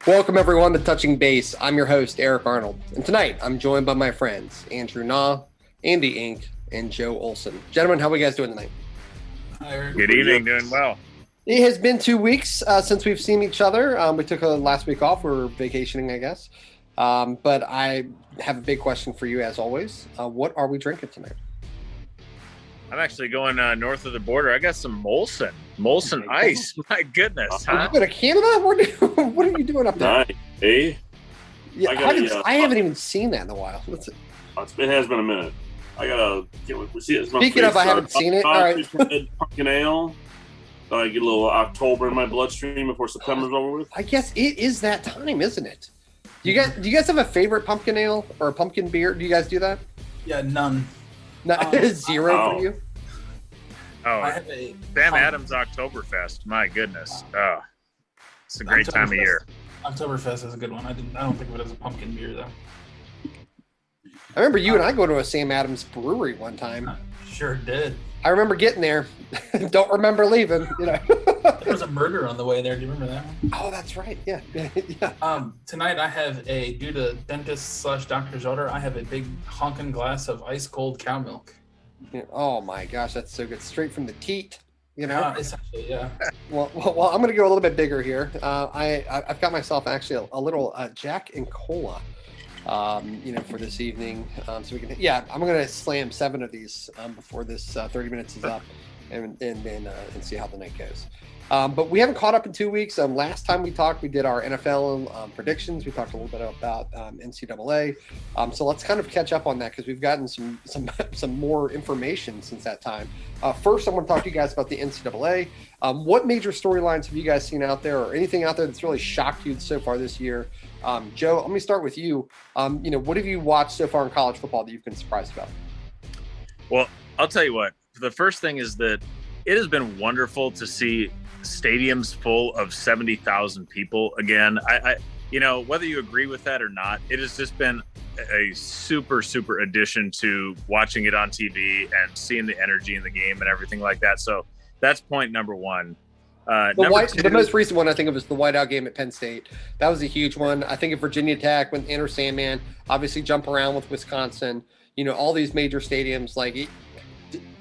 Welcome, everyone, to Touching Base. I'm your host, Eric Arnold. And tonight, I'm joined by my friends, Andrew Naw, Andy Inc., and Joe Olson. Gentlemen, how are you guys doing tonight? Hi, Eric. Good evening. Doing well. It has been 2 weeks since we've seen each other. We took last week off. We were vacationing, I guess. But I have a big question for you, as always. What are we drinking tonight? I'm actually going north of the border. I got some Molson Ice. My goodness. Are you going to Canada? What are you doing up there? Nice. Hey? Yeah, I haven't even seen that in a while. What's it? It has been a minute. I got a. Speaking of, I haven't seen it. All right. Pumpkin ale. I get a little October in my bloodstream before September's over with. I guess it is that time, isn't it? Do you guys have a favorite pumpkin ale or a pumpkin beer? Do you guys do that? Yeah, none. Zero for you? Oh, Sam Adams Oktoberfest. My goodness. Oh, it's a great time of year. Oktoberfest is a good one. I don't think of it as a pumpkin beer, though. I remember you and I go to a Sam Adams brewery one time. Sure did. I remember getting there. Don't remember leaving. There was a murder on the way there. Do you remember that one? Oh, that's right. Yeah. Tonight I have due to dentist/doctor's order, I have a big honking glass of ice cold cow milk. Oh my gosh, that's so good. Straight from the teat. Essentially, yeah. Well, I'm going to go a little bit bigger here. I've got myself actually a little Jack and Cola. For this evening. So we can, I'm going to slam 7 of these before this 30 minutes is up and see how the night goes. But we haven't caught up in 2 weeks. Last time we talked, we did our NFL predictions. We talked a little bit about NCAA. So let's kind of catch up on that because we've gotten some more information since that time. First, I want to talk to you guys about the NCAA. What major storylines have you guys seen out there or anything out there that's really shocked you so far this year? Joe, let me start with you. What have you watched so far in college football that you've been surprised about? Well, I'll tell you what. The first thing is that it has been wonderful to see stadiums full of 70,000 people again. I whether you agree with that or not, it has just been a super, super addition to watching it on TV and seeing the energy in the game and everything like that. So that's point number one. The most recent one I think of is the whiteout game at Penn State. That was a huge one. I think of Virginia Tech when Enter Sandman, obviously jump around with Wisconsin, all these major stadiums, like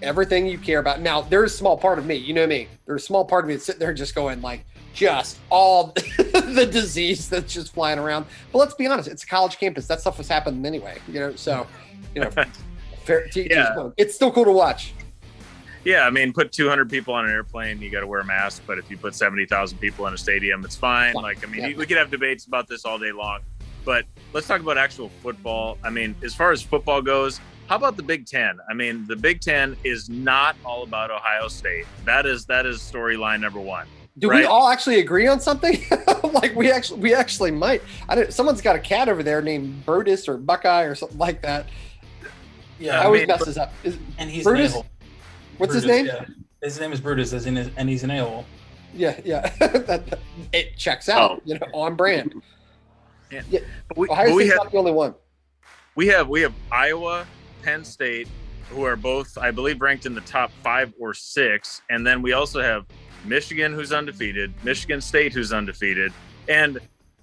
everything you care about. Now, there's a small part of me, you know me, there's a small part of me that's sitting there just going like, just all the disease that's just flying around. But let's be honest, it's a college campus. That stuff was happening anyway, it's still cool to watch. Yeah, I mean, put 200 people on an airplane, you got to wear a mask. But if you put 70,000 people in a stadium, it's fine. We could have debates about this all day long. But let's talk about actual football. I mean, as far as football goes, how about the Big Ten? I mean, the Big Ten is not all about Ohio State. That is storyline number one. Do we all actually agree on something? Like we actually might. Someone's got a cat over there named Brutus or Buckeye or something like that. Yeah, I always mess this up. And he's Brutus. What's his name? Yeah. His name is Brutus, and he's an a-hole. Yeah. It checks out, on brand. Yeah. Ohio State's not the only one. We have Iowa, Penn State, who are both, I believe, ranked in the top 5 or 6, and then we also have Michigan, who's undefeated, Michigan State, who's undefeated, and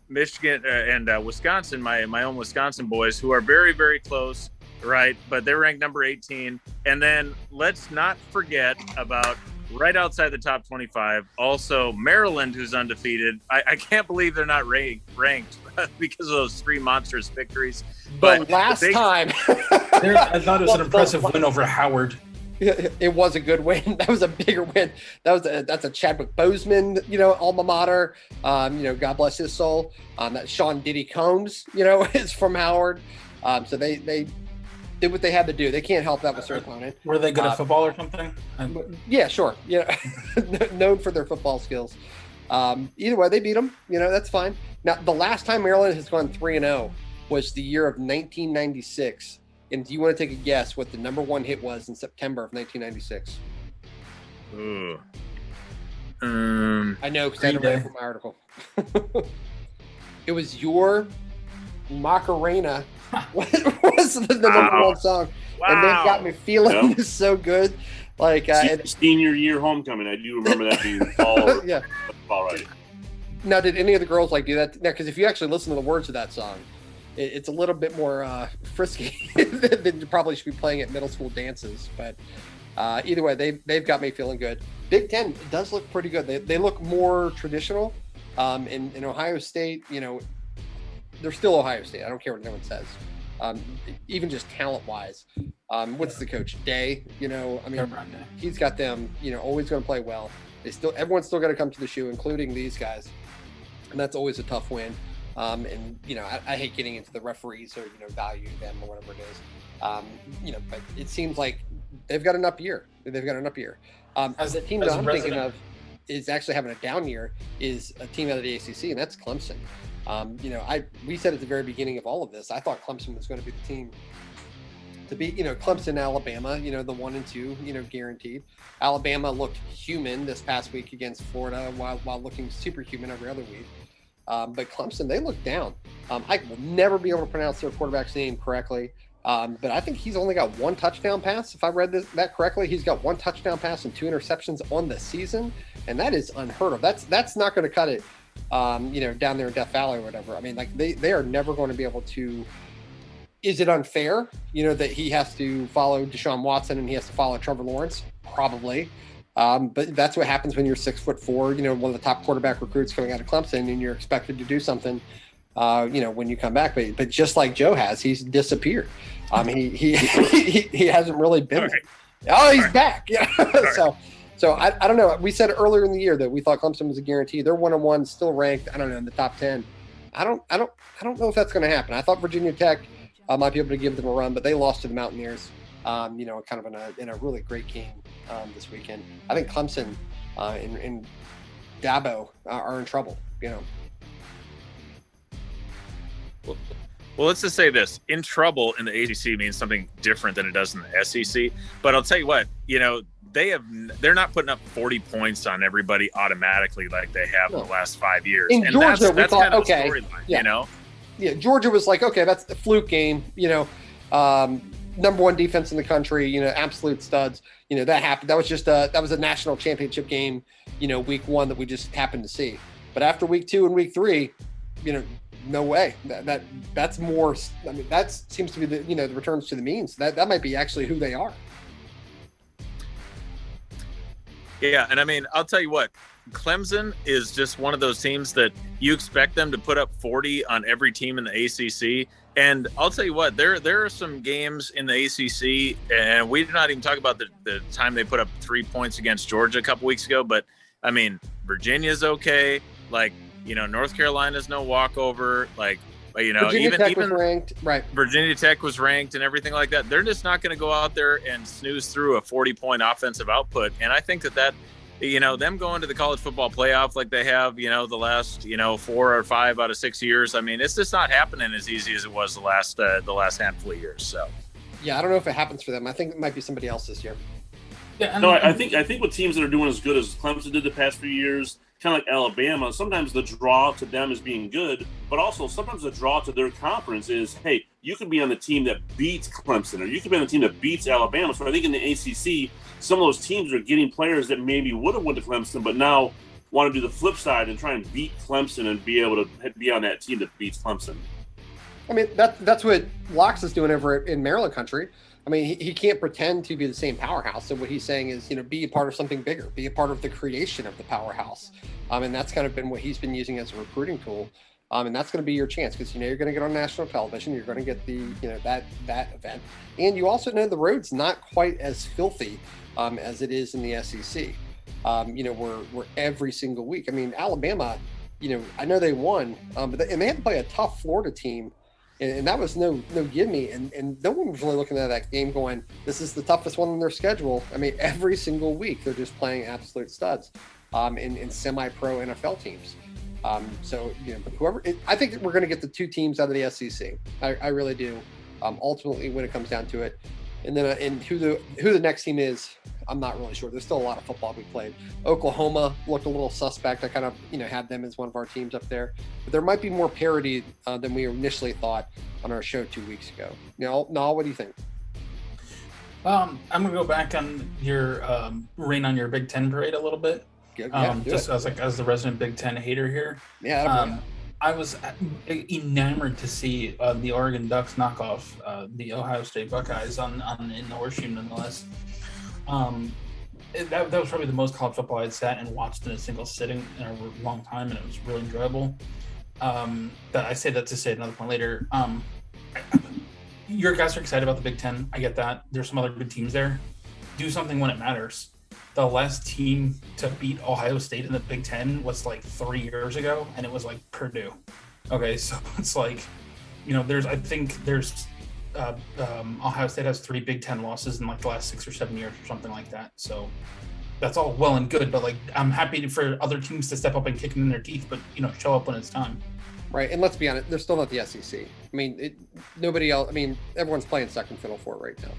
Michigan and Wisconsin, my own Wisconsin boys, who are very, very close. Right, but they're ranked number 18. And then let's not forget about right outside the top 25, also Maryland, who's undefeated. I can't believe they're not ranked because of those 3 monstrous victories. But last time, I thought it was an impressive win over Howard. It was a good win. That was a bigger win. That's a Chadwick Boseman, alma mater. God bless his soul. That Sean Diddy Combs, is from Howard. So they did what they had to do. They can't help that with their opponent. Were they good at football or something? Yeah, sure. Yeah, known for their football skills. Either way, they beat them. That's fine. Now, the last time Maryland has gone 3-0 was the year of 1996. And do you want to take a guess what the number one hit was in September of 1996? Ooh. I know because I had to write it from my article. It was your Macarena was the number one song. Wow. And they got me feeling so good. Like senior year homecoming. I do remember that being all yeah. All right. Now, did any of the girls do that? Now, because if you actually listen to the words of that song, it's a little bit more frisky than you probably should be playing at middle school dances. But either way, they've got me feeling good. Big Ten does look pretty good. They look more traditional. In Ohio State, they're still Ohio State. I don't care what anyone says. Even just talent-wise. What's the coach? Day? He's got them, always going to play well. Everyone's still going to come to the shoe, including these guys. And that's always a tough win. I hate getting into the referees or, value them or whatever it is. But it seems like they've got an up year. The team that I'm thinking of is actually having a down year is a team out of the ACC, and that's Clemson. We said at the very beginning of all of this, I thought Clemson was going to be the team to beat, Clemson, Alabama, the 1 and 2, guaranteed. Alabama looked human this past week against Florida while looking superhuman every other week. But Clemson, they look down. I will never be able to pronounce their quarterback's name correctly. But I think he's only got 1 touchdown pass. If I read that correctly, he's got 1 touchdown pass and 2 interceptions on the season. And that is unheard of. That's not going to cut it, down there in Death Valley or whatever. They are never going to be able to. Is it unfair, that he has to follow Deshaun Watson and he has to follow Trevor Lawrence? Probably. But that's what happens when you're 6'4", one of the top quarterback recruits coming out of Clemson, and you're expected to do something, when you come back. But just like Joe has, he's disappeared. He hasn't really been. Right. Oh, he's back. Yeah. So I don't know. We said earlier in the year that we thought Clemson was a guarantee. They're 1-1, still ranked. I don't know, in the top 10. I don't know if that's going to happen. I thought Virginia Tech might be able to give them a run, but they lost to the Mountaineers. Kind of in a really great game this weekend. I think Clemson and Dabo are in trouble. Well, let's just say this: in trouble in the ACC means something different than it does in the SEC. But I'll tell you what, they're not putting up 40 points on everybody automatically like they have the last 5 years. In and Georgia, that's thought, kind of okay, a storyline, Yeah, Georgia was like, okay, that's the fluke game. Number 1 defense in the country. Absolute studs. That happened. That was just that was a national championship game. Week 1 that we just happened to see. But after week 2 and week 3, no way. That's more. That seems to be the returns to the means. That might be actually who they are. Yeah, and I'll tell you what, Clemson is just one of those teams that you expect them to put up 40 on every team in the ACC. And I'll tell you what, there are some games in the ACC, and we did not even talk about the time they put up 3 points against Georgia a couple weeks ago. But Virginia's okay. North Carolina's no walkover. Virginia Tech was ranked, right? Virginia Tech was ranked and everything like that. They're just not going to go out there and snooze through a 40-point offensive output. And I think that them going to the college football playoff like they have, the last, 4 or 5 out of 6 years. It's just not happening as easy as it was the last handful of years. So, yeah, I don't know if it happens for them. I think it might be somebody else this year. Yeah, no, I think with teams that are doing as good as Clemson did the past few years, kind of like Alabama, sometimes the draw to them is being good, but also sometimes the draw to their conference is, hey, you could be on the team that beats Clemson, or you could be on the team that beats Alabama. So I think in the ACC, some of those teams are getting players that maybe would have went to Clemson, but now want to do the flip side and try and beat Clemson and be able to be on that team that beats Clemson. That's what Locks is doing over in Maryland country. He can't pretend to be the same powerhouse. So what he's saying is, be a part of something bigger, be a part of the creation of the powerhouse. And that's kind of been what he's been using as a recruiting tool. And that's going to be your chance because, you're going to get on national television. You're going to get the, that event. And you also know the road's not quite as filthy as it is in the SEC. We're every single week. Alabama, I know they won, but they had to play a tough Florida team and that was no give me. And no one was really looking at that game going, this is the toughest one on their schedule. I mean, every single week they're just playing absolute studs in semi-pro NFL teams. So, whoever, I think we're going to get the 2 teams out of the SEC. I really do. Ultimately, when it comes down to it, and then and who the next team is, I'm not really sure. There's still a lot of football we played. Oklahoma looked a little suspect. I kind of had them as one of our teams up there, but there might be more parity than we initially thought on our show 2 weeks ago. Now, what do you think? I'm gonna go back on your rain on your Big Ten parade a little bit. Just as the resident Big Ten hater here. Yeah. I was enamored to see the Oregon Ducks knock off the Ohio State Buckeyes in the horseshoe, nonetheless. That was probably the most college football I'd sat and watched in a single sitting in a long time, and it was really enjoyable. That I say that to say another point later. Your guys are excited about the Big Ten. I get that. There's some other good teams there. Do something when it matters. The last team to beat Ohio State in the Big Ten was like 3 years ago, and it was like Purdue. Okay, so it's like, Ohio State has 3 Big Ten losses in like the last 6 or 7 years or something like that. So that's all well and good, but like I'm happy for other teams to step up and kick them in their teeth, but show up when it's time. Right, and let's be honest, they're still not the SEC. I mean, nobody else. I mean, everyone's playing second fiddle for it right now.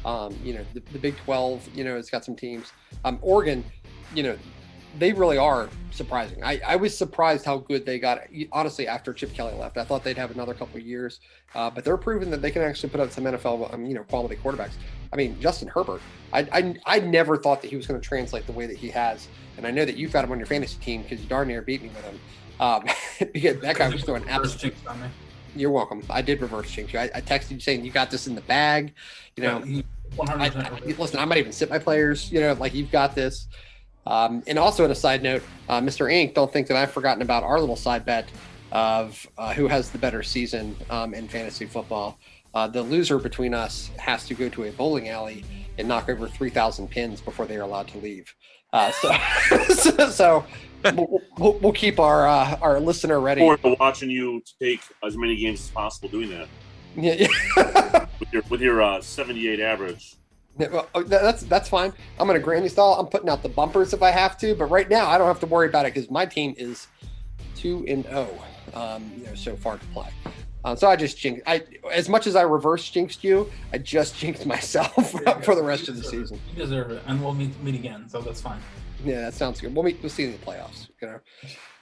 The Big 12, it's got some teams. Oregon, they really are surprising. I was surprised how good they got, honestly, after Chip Kelly left. I thought they'd have another couple of years, but they're proving that they can actually put out some NFL, quality quarterbacks. I mean, Justin Herbert, I never thought that he was going to translate the way that he has. And I know that you've got him on your fantasy team because you darn near beat me with him. Because that guy was throwing absolute. You're welcome. I did reverse jinx you. I texted you saying you got this in the bag. 100%. Listen, I might even sit my players. Like you've got this. And also, on a side note, Mr. Inc. Don't think that I've forgotten about our little side bet of who has the better season in fantasy football. The loser between us has to go to a bowling alley and knock over 3,000 pins before they are allowed to leave. So we'll keep our listener ready. Or watching you take as many games as possible doing that. Yeah. with your 78 average. Yeah, well, that's fine. I'm going to granny stall. I'm putting out the bumpers if I have to, but right now I don't have to worry about it because my team is 2-0. So far to play. So I just jinxed. As much as I reverse jinxed you, I just jinxed myself for the rest of the season. You deserve it, and we'll meet again, so that's fine. Yeah, that sounds good. We'll see in the playoffs.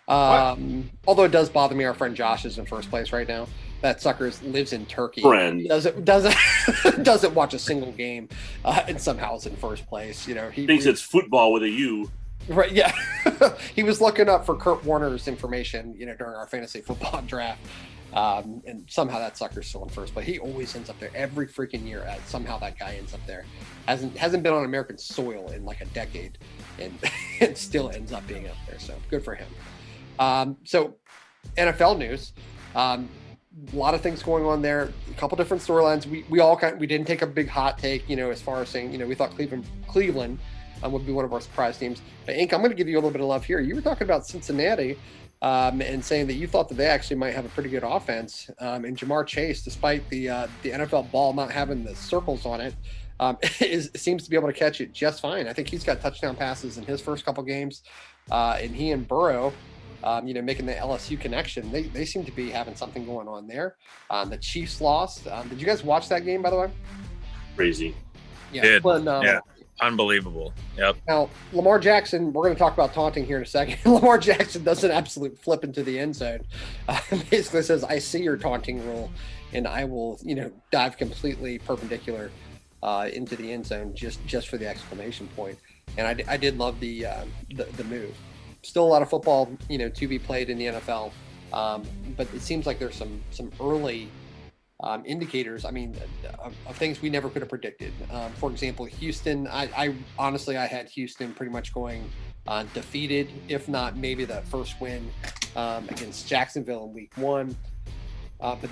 Although it does bother me, our friend Josh is in first place right now. That sucker lives in Turkey. Doesn't watch a single game, and somehow is in first place. He thinks it's football with a U. Right? Yeah. He was looking up for Kurt Warner's information, during our fantasy football draft. And somehow that sucker's still in first place. He always ends up there every freaking year. Somehow that guy ends up there. Hasn't been on American soil in like a decade, and it still ends up being up there. So good for him. So NFL news. A lot of things going on there. A couple different storylines. We didn't take a big hot take, as far as saying, we thought Cleveland would be one of our surprise teams. But Inc, I'm going to give you a little bit of love here. You were talking about Cincinnati. And saying that you thought that they actually might have a pretty good offense. And Jamar Chase, despite the NFL ball not having the circles on it, seems to be able to catch it just fine. I think he's got touchdown passes in his first couple games. And he and Burrow, making the LSU connection, they seem to be having something going on there. The Chiefs lost. Did you guys watch that game, by the way? Crazy. Yeah. Yeah. Unbelievable. Yep. Now, Lamar Jackson, we're going to talk about taunting here in a second. Lamar Jackson does an absolute flip into the end zone. Basically says, I see your taunting rule, and I will, dive completely perpendicular into the end zone just for the exclamation point. And I did love the move. Still a lot of football, to be played in the NFL. But it seems like there's some early indicators, of things we never could have predicted. For example, Houston, I honestly had Houston pretty much going defeated, if not maybe that first win against Jacksonville in week 1. But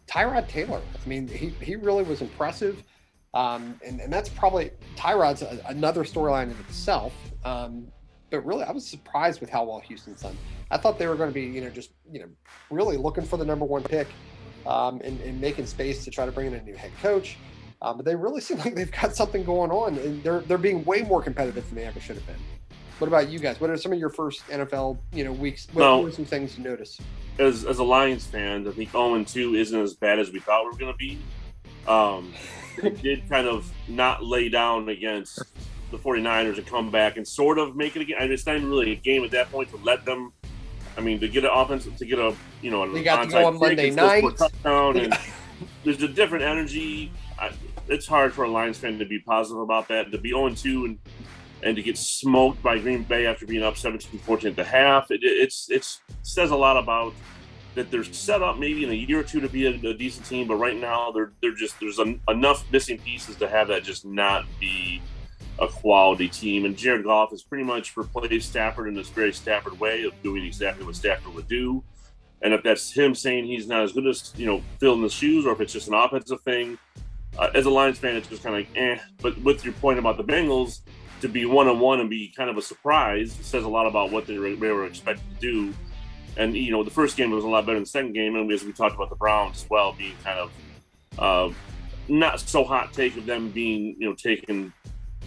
Tyrod Taylor, he really was impressive. And that's probably Tyrod's another storyline in itself. But really, I was surprised with how well Houston's done. I thought they were going to be, really looking for the number 1 pick. and making space to try to bring in a new head coach. But they really seem like they've got something going on, and they're being way more competitive than they ever should have been. What about you guys? What are some of your first NFL weeks? What are some things you notice? As a Lions fan, I think 0-2 isn't as bad as we thought we were going to be. They did kind of not lay down against the 49ers and come back and sort of make it a game. It's not even really a game at that point to let them. I mean, to get an offense, to get a they got to go on Monday night. Touchdown, and there's a different energy. It's hard for a Lions fan to be positive about that. To be 0-2 and to get smoked by Green Bay after being up 17-14 at the half, it says a lot about that they're set up maybe in a year or two to be a decent team, but right now they're just there's enough missing pieces to have that just not be a quality team. And Jared Goff has pretty much replaced Stafford in this very Stafford way of doing exactly what Stafford would do. And if that's him saying he's not as good as filling the shoes, or if it's just an offensive thing, as a Lions fan, it's just kind of like But with your point about the Bengals, to be 1-1 and be kind of a surprise says a lot about what they were expected to do. And the first game was a lot better than the second game, and as we talked about the Browns as well, being kind of not so hot take of them being taking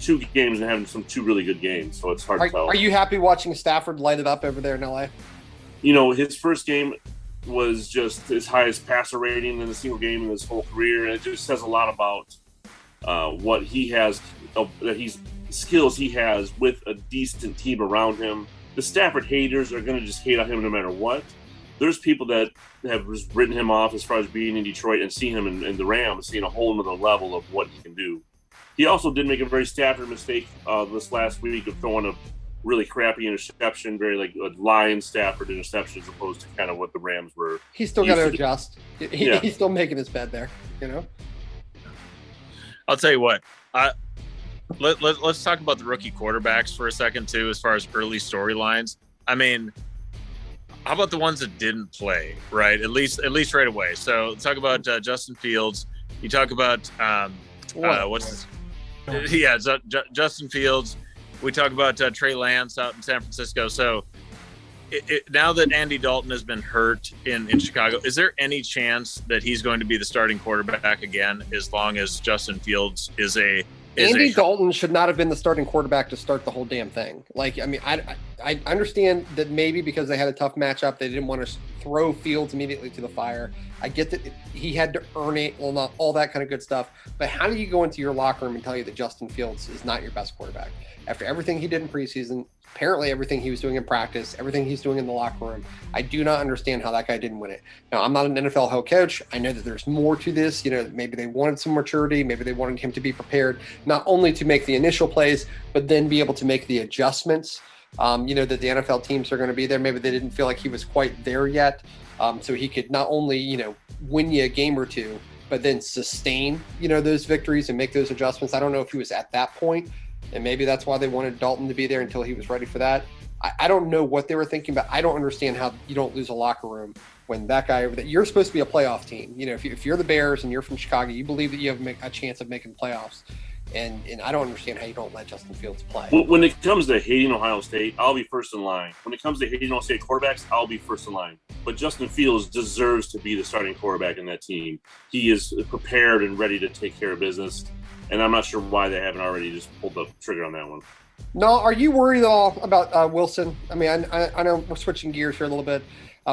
2 games and having two really good games. So it's hard to tell. Are you happy watching Stafford light it up over there in LA? His first game was just his highest passer rating in a single game in his whole career, and it just says a lot about what he has, skills he has with a decent team around him. The Stafford haters are going to just hate on him no matter what. There's people that have just written him off as far as being in Detroit and seeing him in the Rams, seeing a whole nother level of what he can do. He also did make a very Stafford mistake this last week of throwing a really crappy interception, very like a Lion Stafford interception as opposed to kind of what the Rams were. He's still got to adjust. He's still making his bed there, I'll tell you what. Let's talk about the rookie quarterbacks for a second too, as far as early storylines. I mean, how about the ones that didn't play, right? At least right away. So let's talk about Justin Fields. You talk about Justin Fields. We talk about Trey Lance out in San Francisco. So now that Andy Dalton has been hurt in Chicago, is there any chance that he's going to be the starting quarterback again, as long as Justin Fields is Andy Dalton should not have been the starting quarterback to start the whole damn thing. I understand that maybe because they had a tough matchup, they didn't want to throw Fields immediately to the fire. I get that he had to earn it, all that kind of good stuff. But how do you go into your locker room and tell you that Justin Fields is not your best quarterback? After everything he did in preseason, apparently everything he was doing in practice, everything he's doing in the locker room, I do not understand how that guy didn't win it. Now, I'm not an NFL head coach. I know that there's more to this. Maybe they wanted some maturity. Maybe they wanted him to be prepared, not only to make the initial plays, but then be able to make the adjustments, that the NFL teams are going to be there. Maybe they didn't feel like he was quite there yet. So he could not only, win you a game or two, but then sustain, those victories and make those adjustments. I don't know if he was at that point. And maybe that's why they wanted Dalton to be there until he was ready for that. I don't know what they were thinking, but I don't understand how you don't lose a locker room when that guy over there, you're supposed to be a playoff team. If you're the Bears and you're from Chicago, you believe that you have a chance of making playoffs. And I don't understand how you don't let Justin Fields play. When it comes to hating Ohio State, I'll be first in line. When it comes to hating Ohio State quarterbacks, I'll be first in line. But Justin Fields deserves to be the starting quarterback in that team. He is prepared and ready to take care of business. And I'm not sure why they haven't already just pulled the trigger on that one. No, are you worried at all about Wilson? I mean, I know we're switching gears here a little bit.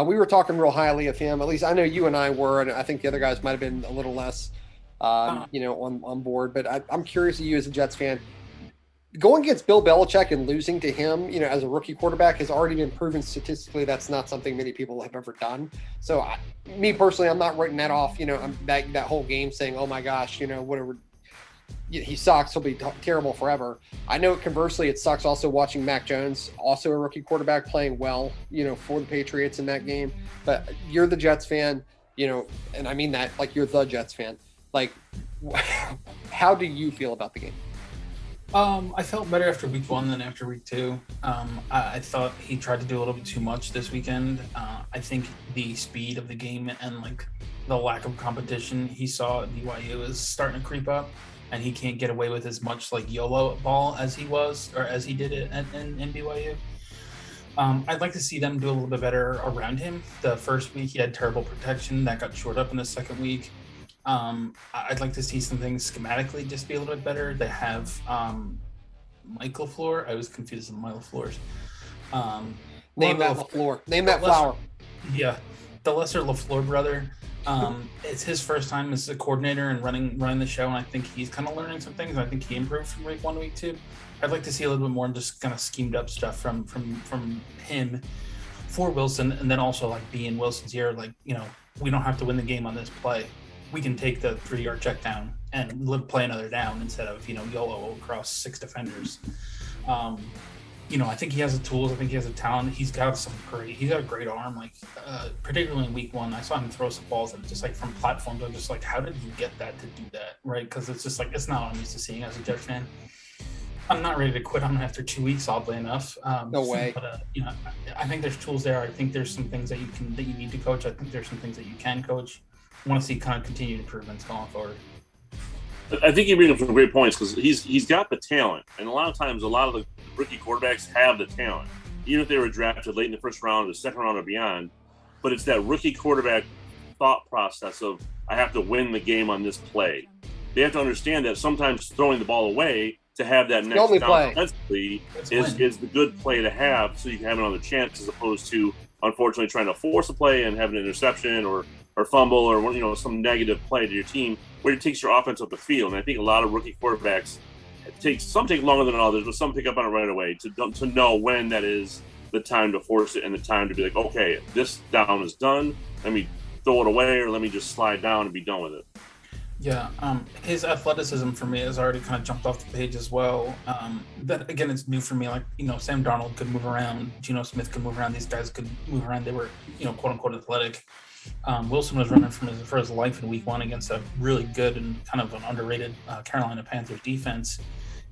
We were talking real highly of him. At least I know you and I were, and I think the other guys might have been a little less, on board. But I'm curious of you as a Jets fan. Going against Bill Belichick and losing to him, as a rookie quarterback has already been proven statistically that's not something many people have ever done. So, me personally, I'm not writing that off. That whole game saying, "Oh my gosh, whatever." He sucks. He'll be terrible forever. I know conversely, it sucks also watching Mac Jones, also a rookie quarterback, playing well, for the Patriots in that game. But you're the Jets fan, and I mean that like you're the Jets fan. Like, how do you feel about the game? I felt better after week 1 than after week 2. I thought he tried to do a little bit too much this weekend. I think the speed of the game and like the lack of competition he saw at BYU is starting to creep up. And he can't get away with as much like YOLO ball as he was, or as he did it in BYU. I'd like to see them do a little bit better around him. The first week he had terrible protection that got shored up in the second week. I'd like to see some things schematically just be a little bit better. They have Mike LaFleur. I was confused with Mike LaFleur's. Name that LaFleur. Name that flower. Yeah, the lesser LaFleur brother. It's his first time as a coordinator and running the show, and I think he's kind of learning some things. I think he improved from week 1 to week 2. I'd like to see a little bit more just kind of schemed up stuff from him for Wilson, and then also like being Wilson's ear, like, you know, we don't have to win the game on this play. We can take the 3-yard check down and play another down instead of, you know, YOLO across 6 defenders. You know, I think he has the tools. I think he has the talent. He's got a great arm. Like, particularly in week 1, I saw him throw some balls that just like from platforms. I'm just like, how did you get that to do that? Right? Because it's just like, it's not what I'm used to seeing as a Jet fan. I'm not ready to quit on him after 2 weeks, oddly enough. No way. But, you know, I think there's tools there. I think there's some things that you need to coach. I think there's some things that you can coach. I want to see kind of continued improvements going forward. I think you bring up some great points because he's got the talent, and a lot of times, a lot of the rookie quarterbacks have the talent, even if they were drafted late in the first round, or the second round, or beyond. But it's that rookie quarterback thought process of, I have to win the game on this play. They have to understand that sometimes throwing the ball away to have that next down offensively is the good play to have, so you can have another chance, as opposed to unfortunately trying to force a play and have an interception or fumble or, you know, some negative play to your team where it takes your offense up the field. And I think a lot of rookie quarterbacks some take longer than others, but some pick up on it right away to know when that is the time to force it and the time to be like, okay, this down is done. Let me throw it away, or let me just slide down and be done with it. Yeah, his athleticism for me has already kind of jumped off the page as well. That, again, it's new for me. Like, you know, Sam Darnold could move around. Geno Smith could move around. These guys could move around. They were, you know, quote unquote athletic. Wilson was running for his life in week 1 against a really good and kind of an underrated Carolina Panthers defense.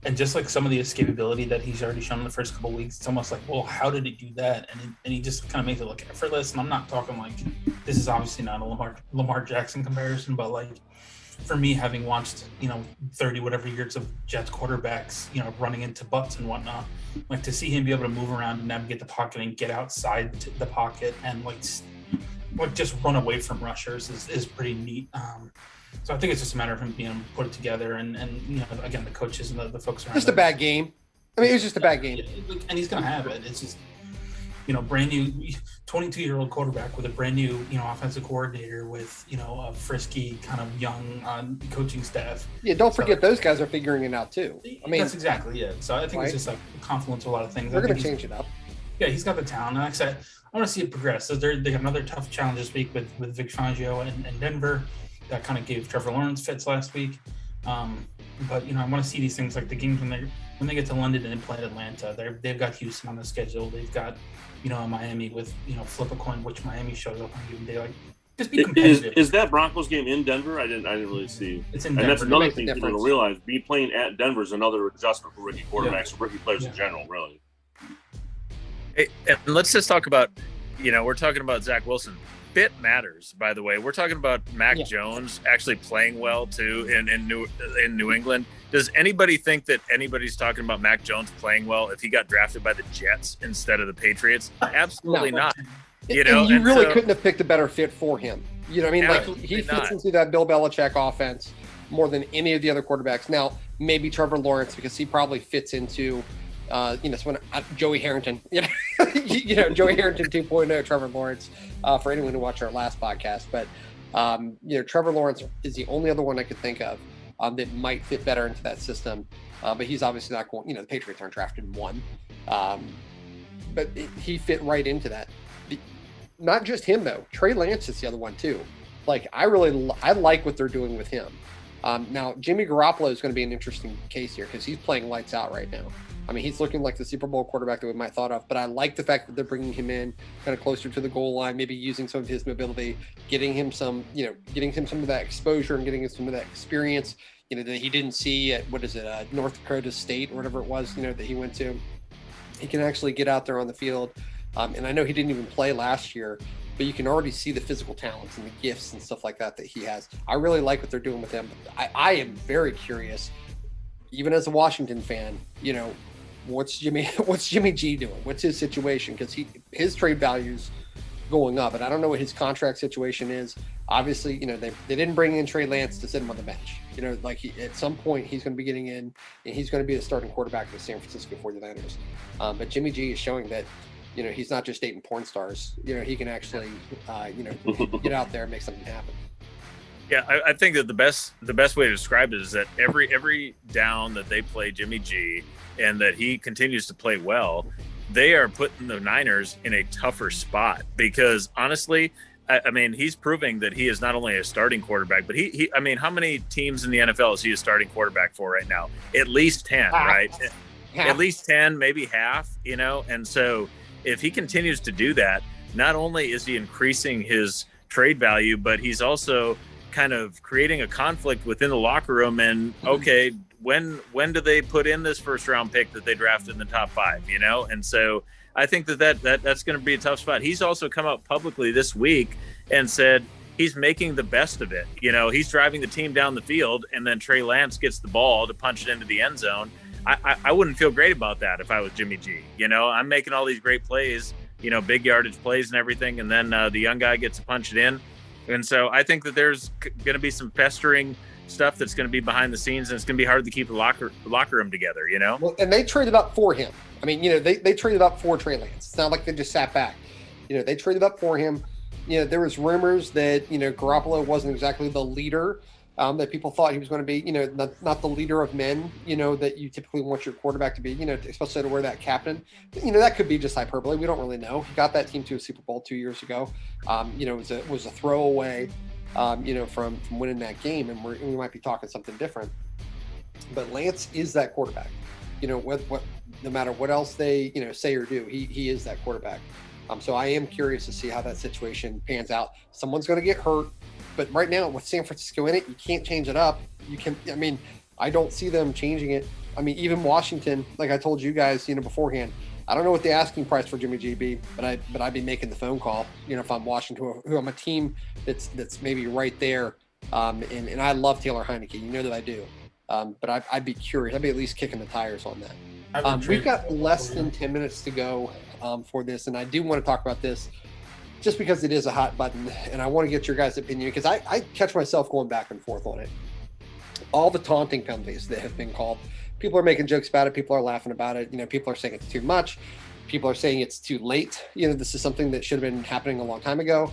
And just like some of the escapability that he's already shown in the first couple of weeks, it's almost like, well, how did he do that? And he just kind of makes it look effortless. And I'm not talking like, this is obviously not a Lamar Jackson comparison, but like, for me, having watched, you know, 30 whatever years of Jets quarterbacks, you know, running into butts and whatnot, like to see him be able to move around and navigate the pocket and get outside the pocket and like just run away from rushers is pretty neat. So I think it's just a matter of him being able to put it together and you know, again, the coaches and the folks around. Just a bad game. I mean, it was just a bad game. And he's going to have it. It's just, you know, brand new 22-year-old quarterback with a brand new, you know, offensive coordinator with, you know, a frisky kind of young coaching staff. Yeah, don't forget those guys are figuring it out too. I mean, that's exactly it. So I think it's just like a confluence of a lot of things. They're going to change it up. Yeah, he's got the talent. And like I said, I want to see it progress. So they have another tough challenge this week with Vic Fangio and Denver. That kind of gave Trevor Lawrence fits last week. But, you know, I want to see these things like the games when they get to London and play Atlanta. They've got Houston on the schedule. They've got, you know, Miami with, you know, flip a coin which Miami shows up on a given day. Like, just be competitive. Is that Broncos game in Denver? I didn't really see. It's in Denver. And that's another thing people don't realize. Be playing at Denver is another adjustment for rookie quarterbacks, or rookie players in general, really. Hey, and let's just talk about, you know, we're talking about Zach Wilson. Fit matters, by the way. We're talking about Mac Jones actually playing well too in New England. Does anybody think that anybody's talking about Mac Jones playing well if he got drafted by the Jets instead of the Patriots? Absolutely not. You know, and you really couldn't have picked a better fit for him. You know what I mean? Like, he fits into that Bill Belichick offense more than any of the other quarterbacks. Now, maybe Trevor Lawrence, because he probably fits into you know, Joey Harrington, you know, Joey Harrington 2.0, Trevor Lawrence, for anyone who watched our last podcast. But, you know, Trevor Lawrence is the only other one I could think of that might fit better into that system. But he's obviously not going, you know, the Patriots aren't drafted in 1. But he fit right into that. Not just him, though. Trey Lance is the other one, too. Like, I like what they're doing with him. Now, Jimmy Garoppolo is going to be an interesting case here because he's playing lights out right now. I mean, he's looking like the Super Bowl quarterback that we might thought of, but I like the fact that they're bringing him in kind of closer to the goal line, maybe using some of his mobility, getting him some of that exposure and getting him some of that experience, you know, that he didn't see at, North Dakota State or whatever it was, you know, that he went to. He can actually get out there on the field. And I know he didn't even play last year, but you can already see the physical talents and the gifts and stuff like that he has. I really like what they're doing with him. I am very curious, even as a Washington fan, you know, what's Jimmy G doing? What's his situation? Because his trade value's going up, and I don't know what his contract situation is. Obviously, they didn't bring in Trey Lance to sit him on the bench. At some point he's going to be getting in, and he's going to be the starting quarterback of the San Francisco 49ers. But Jimmy G is showing that, he's not just dating porn stars. He can actually, get out there and make something happen. Yeah, I think that the best way to describe it is that every down that they play Jimmy G and that he continues to play well, they are putting the Niners in a tougher spot because honestly, I mean, he's proving that he is not only a starting quarterback, but I mean, how many teams in the NFL is he a starting quarterback for right now? At least 10, right? At least 10, maybe half, And so if he continues to do that, not only is he increasing his trade value, but he's also kind of creating a conflict within the locker room. And okay, when do they put in this first round pick that they drafted in the top 5, And so I think that's going to be a tough spot. He's also come out publicly this week and said he's making the best of it. He's driving the team down the field, and then Trey Lance gets the ball to punch it into the end zone. I wouldn't feel great about that if I was Jimmy G. I'm making all these great plays, big yardage plays and everything, and then the young guy gets to punch it in. And so I think that there's going to be some festering stuff that's going to be behind the scenes, and it's going to be hard to keep the locker room together, Well, and they traded up for him. I mean, they traded up for Trey Lance. It's not like they just sat back. They traded up for him. There was rumors that, Garoppolo wasn't exactly the leader that people thought he was going to be, not the leader of men, that you typically want your quarterback to be, especially to wear that captain. That could be just hyperbole. We don't really know. He got that team to a Super Bowl 2 years ago. It was a throwaway, from winning that game, and we might be talking something different. But Lance is that quarterback. What no matter what else they say or do, he is that quarterback. So I am curious to see how that situation pans out. Someone's going to get hurt, but right now with San Francisco in it, you can't change it up. I don't see them changing it. I mean, even Washington, like I told you guys, beforehand, I don't know what the asking price for Jimmy G be, but I'd be making the phone call, if I'm Washington, who I'm a team that's maybe right there. And I love Taylor Heineke, that I do. But I'd be curious. I'd be at least kicking the tires on that. We've got less than 10 minutes to go for this, and I do want to talk about this just because it is a hot button, and I want to get your guys' opinion because I catch myself going back and forth on it. All the taunting penalties that have been called, people are making jokes about it. People are laughing about it. People are saying it's too much. People are saying it's too late. This is something that should have been happening a long time ago.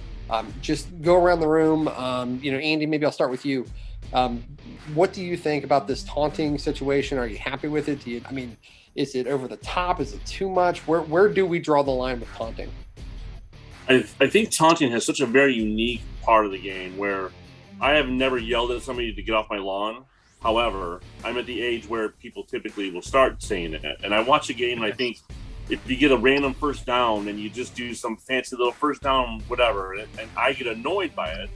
Just go around the room. Andy, maybe I'll start with you. What do you think about this taunting situation? Are you happy with it? Is it over the top? Is it too much? Where do we draw the line with taunting? I think taunting has such a very unique part of the game where I have never yelled at somebody to get off my lawn. However, I'm at the age where people typically will start saying it. And I watch a game and I think if you get a random first down and you just do some fancy little first down, whatever, and I get annoyed by it.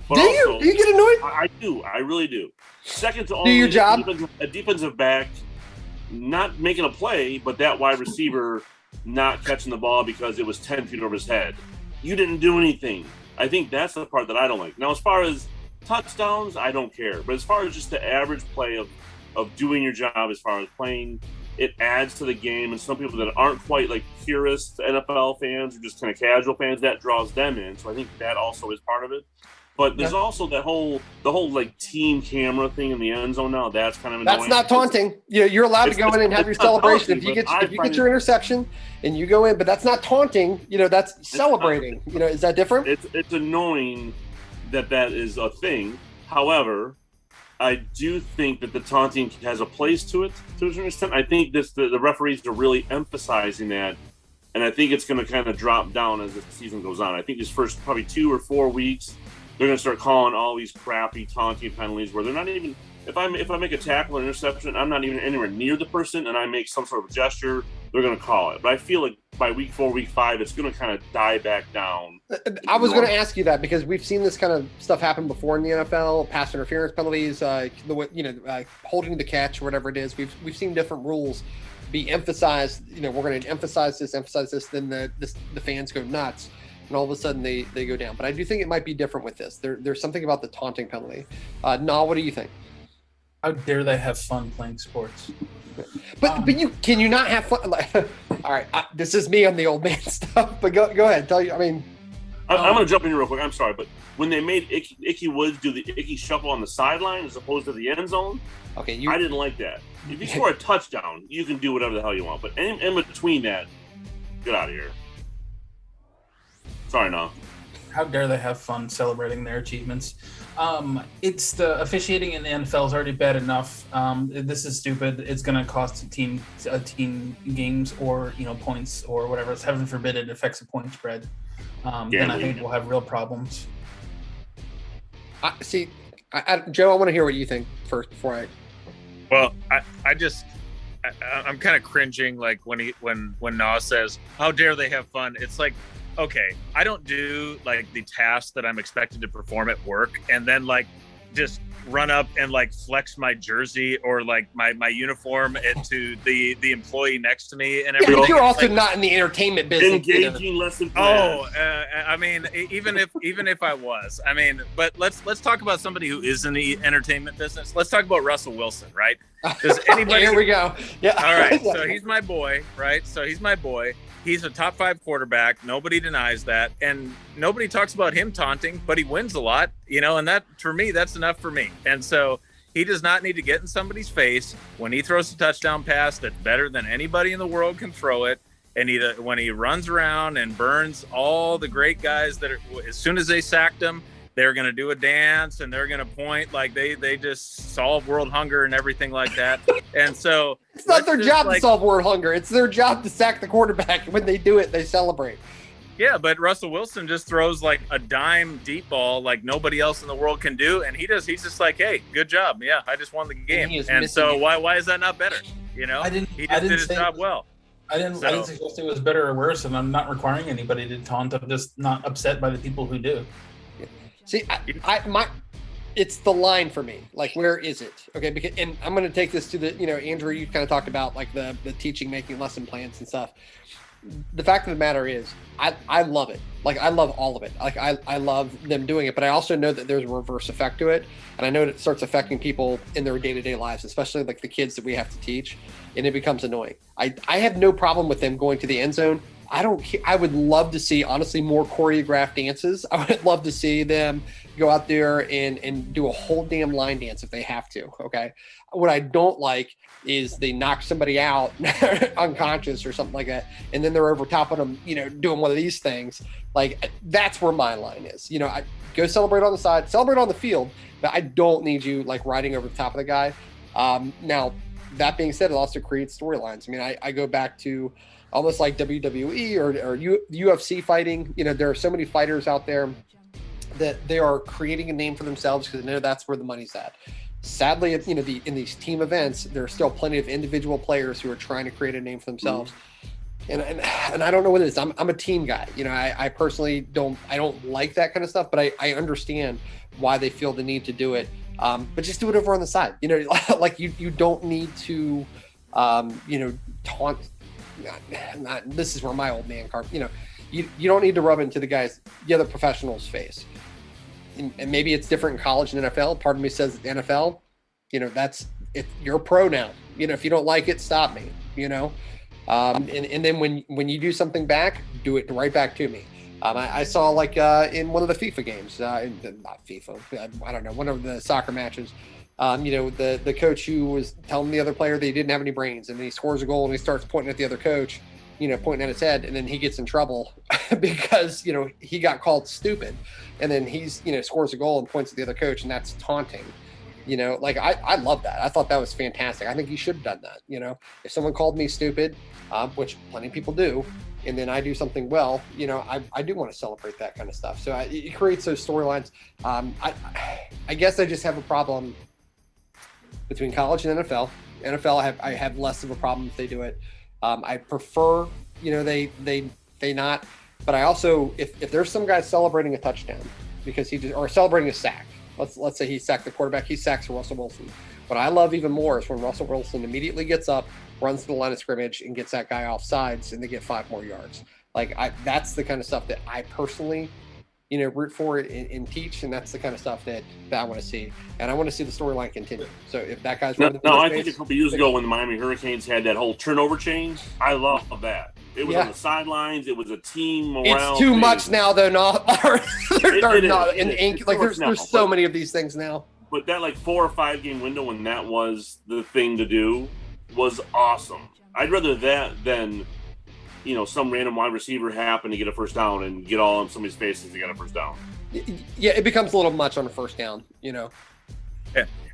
But do you? Do you get annoyed? I do. I really do. Second to do only your job. A defensive back not making a play, but that wide receiver not catching the ball because it was 10 feet over his head. You didn't do anything. I think that's the part that I don't like. Now, as far as touchdowns, I don't care. But as far as just the average play of doing your job as far as playing, it adds to the game. And some people that aren't quite like purist NFL fans or just kind of casual fans, that draws them in. So I think that also is part of it. But there's also the whole like team camera thing in the end zone now. That's kind of annoying. That's not taunting. You're allowed to go in and have your celebration if you get your interception and you go in, but that's not taunting. That's celebrating. Is that different? It's annoying that is a thing. However, I do think that the taunting has a place to it to a certain extent. I think the referees are really emphasizing that, and I think it's going to kind of drop down as the season goes on. I think these first probably 2 or 4 weeks, they're going to start calling all these crappy taunting penalties where they're not even – if I make a tackle or interception, I'm not even anywhere near the person and I make some sort of gesture, they're going to call it. But I feel like by week 4, week 5, it's going to kind of die back down. I was going to ask you that because we've seen this kind of stuff happen before in the NFL, pass interference penalties, holding the catch or whatever it is. We've seen different rules be emphasized. We're going to emphasize this, then the fans go nuts. And all of a sudden they go down. But I do think it might be different with this. There's something about the taunting penalty. What do you think? How dare they have fun playing sports? But can you not have fun? Like, all right, this is me on the old man stuff. But go ahead, tell you. I mean, I'm going to jump in here real quick. I'm sorry, but when they made Icky Woods do the Icky shuffle on the sideline as opposed to the end zone, okay, I didn't like that. If you score a touchdown, you can do whatever the hell you want. But in between that, get out of here. Sorry, no. How dare they have fun celebrating their achievements? It's the officiating in the NFL is already bad enough. This is stupid. It's going to cost a team games or points or whatever. It's heaven forbid it affects a point spread. Then I think we'll have real problems. See, Joe, I want to hear what you think first before I. Well, I'm kind of cringing like when Nas says, "How dare they have fun?" It's like, okay, I don't do like the task that I'm expected to perform at work and then like just run up and like flex my jersey or like my uniform into the employee next to me and everything. But you're also not in the entertainment business. Engaging lesson plan. I mean, even if I was, I mean, but let's talk about somebody who is in the entertainment business. Let's talk about Russell Wilson, right? Does anybody? Here we go. Yeah. All right. So he's my boy, right? He's a top 5 quarterback. Nobody denies that. And nobody talks about him taunting, but he wins a lot, and that, for me, that's enough for me. And so he does not need to get in somebody's face when he throws a touchdown pass that's better than anybody in the world can throw it. And when he runs around and burns all the great guys that are, as soon as they sacked him, they're going to do a dance and they're going to point like they just solve world hunger and everything like that. And so it's not their job to solve world hunger. It's their job to sack the quarterback. When they do it, they celebrate. Yeah, but Russell Wilson just throws like a dime deep ball like nobody else in the world can do. And he's just like, hey, good job. Yeah, I just won the game. And so why is that not better? He just did his job well. I didn't suggest it was better or worse, and I'm not requiring anybody to taunt. I'm just not upset by the people who do. See, it's the line for me. Like, where is it? Okay, and I'm going to take this to the, Andrew, you kind of talked about like the teaching, making lesson plans and stuff. The fact of the matter is, I love it. Like, I love all of it. Like, I love them doing it, but I also know that there's a reverse effect to it. And I know that it starts affecting people in their day-to-day lives, especially like the kids that we have to teach, and it becomes annoying. I have no problem with them going to the end zone. I would love to see, honestly, more choreographed dances. I would love to see them go out there and do a whole damn line dance if they have to. Okay. What I don't like is they knock somebody out unconscious or something like that. And then they're over top of them, doing one of these things. Like, that's where my line is. I go celebrate on the side, celebrate on the field, but I don't need you like riding over the top of the guy. Now, that being said, it also creates storylines. I mean, I go back to almost like WWE or UFC fighting. There are so many fighters out there that they are creating a name for themselves because they know that's where the money's at. Sadly, in these team events, there are still plenty of individual players who are trying to create a name for themselves. And I don't know what it is. I'm a team guy. I personally don't like that kind of stuff, but I understand why they feel the need to do it. But just do it over on the side. Like you don't need to, taunt. This is where my old man card. You don't need to rub into the other professional's face. And maybe it's different in college and NFL. Part of me says the NFL, you're a pro now. If you don't like it, stop me. And then when you do something back, do it right back to me. I saw like in one of the FIFA games, not FIFA, I don't know, one of the soccer matches. The coach who was telling the other player that he didn't have any brains, and then he scores a goal and he starts pointing at the other coach, pointing at his head, and then he gets in trouble because, he got called stupid. And then he's, scores a goal and points at the other coach, and that's taunting. I love that. I thought that was fantastic. I think he should have done that. If someone called me stupid, which plenty of people do, and then I do something well, I do want to celebrate that kind of stuff. So it creates those storylines. I guess I just have a problem between college and NFL. NFL, I have less of a problem if they do it. I prefer, they not. But I also, if there's some guy celebrating a touchdown because or celebrating a sack, let's say he sacked the quarterback, he sacks Russell Wilson. What I love even more is when Russell Wilson immediately gets up, runs to the line of scrimmage, and gets that guy off sides, and they get 5 more yards. Like, that's the kind of stuff that I personally root for it and teach, and that's the kind of stuff that I want to see, and I want to see the storyline continue. So if that guy's running, I think a couple years ago when the Miami Hurricanes had that whole turnover change, I love that. It was on the sidelines. It was a team morale. It's too much now, though. There's so many of these things now. But that like 4 or 5 game window when that was the thing to do was awesome. I'd rather that than some random wide receiver happen to get a first down and get all in somebody's faces to get a first down. Yeah, it becomes a little much on a first down, Yeah,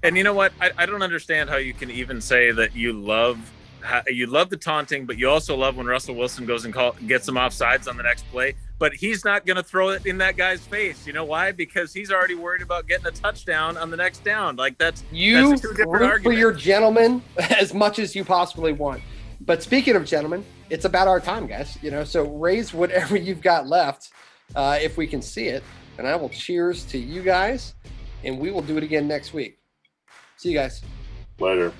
and you know what? I don't understand how you can even say that you love the taunting, but you also love when Russell Wilson goes and gets some offsides on the next play. But he's not going to throw it in that guy's face. You know why? Because he's already worried about getting a touchdown on the next down. Like that's a two different argument. For your gentleman as much as you possibly want. But speaking of gentlemen, it's about our time, guys. So raise whatever you've got left, if we can see it, and I will cheers to you guys, and we will do it again next week. See you guys. Later.